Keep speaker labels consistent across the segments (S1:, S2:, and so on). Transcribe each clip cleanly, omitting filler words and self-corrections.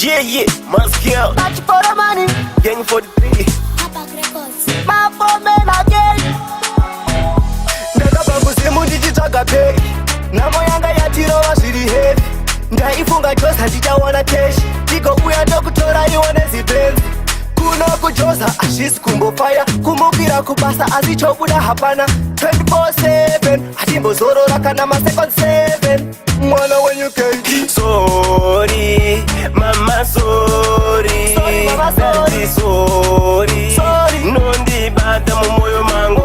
S1: Yeah, Moscow.
S2: Match for the money.
S1: Gang 43.
S2: My phone man again.
S1: Ndakabva kuzimu ndichitsvaga pay. Nhamo yanga yatirova zviri heavy. Ndaifunga chose handichawana keshi. Ndigouya ndokutora ione zipenzi. Kuno kujoza ashisi kumbofaya. Kumukira kubasa asi chobuda hapana. 24/7 hatimbozorora kana ma-second 7. Mwana wenyu KD. Sorry, mama sorry.
S2: Sorry, mama sorry.
S1: Sorry,
S2: Sorry.
S1: Nondibata mumoyo mangu.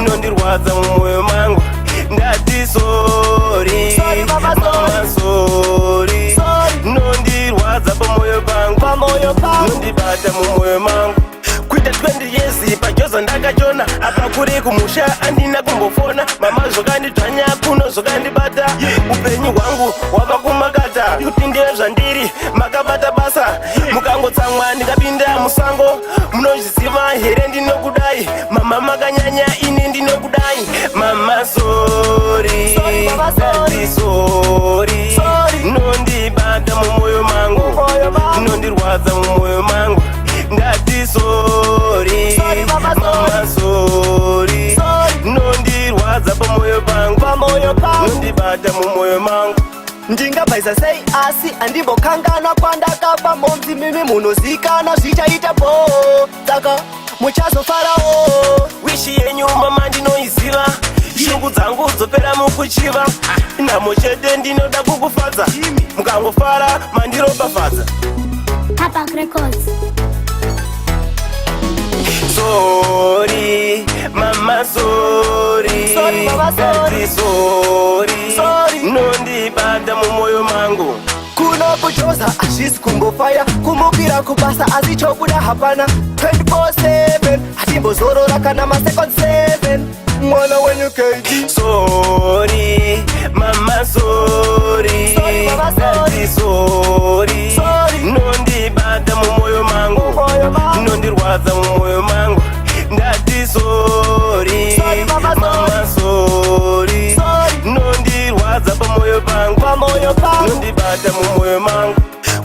S1: Nondirwadza mumoyo mangu. Ndati sorry.
S2: Sorry, mama
S1: sorry.
S2: Sorry.
S1: Nondirwadza pamoyo pangu. Nondibata mumoyo mangu. Kuita 20 years pajoza ndakachona. Apa kuri kumusha andina kumbofona. Mama zvokanditwanya kuno zvokandibata. Upenyu hwangu wakakumakata. Kuti ndiye zvandiri makabata basa. Mukangotsamwa ndikapinda musango. Munozviziva here ndinokudai. Mama makanyanya ini ndinokudai. Mama sorry. Daddy sorry. Nondibata mumoyo mangu. Nondirwadza mumoyo mangu. Ndati sorry. Mama sorry. Nondirwadza pamoyo pangu. Nondibata mumoyo mangu.
S2: Ndingabvaisa sei asi andimbokanganwa kwandakabva momzi mimi munozikana zvichaita bo saka muchazofarawo.
S1: Wishi yenyu mama ndinoiziva. Shungu dzangu dzopera mukuchiva. Nhamo chete ndinoda kukufadza. Mukangofara mandiropafadza.
S3: Tapak Records.
S1: Sorry, mama sorry.
S2: Sorry, mama sorry.
S1: Daddy sorry.
S2: Sorry.
S1: Nondibata mumoyo mangu.
S2: Kuno kujoza ashisi kumbofaya. Kumukira kubasa asi chobuda hapana. 24/7 hatimbozorora kana ma-second 7. Mwana wenyu KD.
S1: Sorry, mama sorry.
S2: Sorry, mama
S1: Daddy sorry.
S2: Sorry.
S1: Nondibata mumoyo mangu. Nondirwadza mumoyo mangu. Ndati sorry.
S2: Sorry, mama
S1: sorry. Nondirwadza pamoyo pangu. Nondibata mumoyo mangu.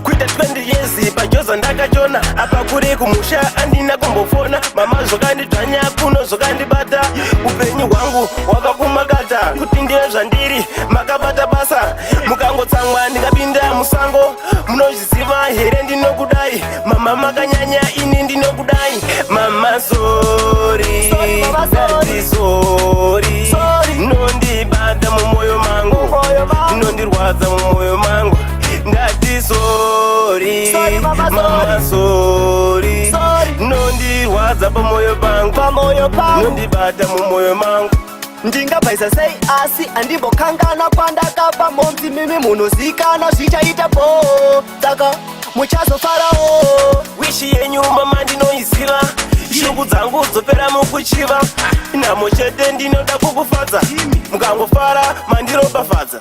S1: Kuita 20 years pajoza ndakachona. Apa kuri kumusha andina kumbofona. Mama zvokanditwanya kuno zvokandibata. Upenyu hwangu wakakumakata. Kuti ndiye zvandiri makabata basa. Mukangotsamwa ndikapinda musango. Munozviziva here ndinokudai. Mama makanyanya ini ndinokudai. Mama sorry. Daddy sorry. Nondibata mumoyo mangu. Nondirwadza mumoyo mangu. Ndati sorry. Mama sorry. Nondirwadza pamoyo pangu. Nondibata mumoyo mangu.
S2: Ndingabvaisa sei asi andimbokanganwa kwandakabva momzi mimi munozikana zvichaita bo saka muchazofarawo.
S1: Wishi yenyu mama ndinoiziva. Shungu dzangu dzopera mukuchiva. Nhamo chete ndinoda kukufadza. Mukangofara mandiropafadza.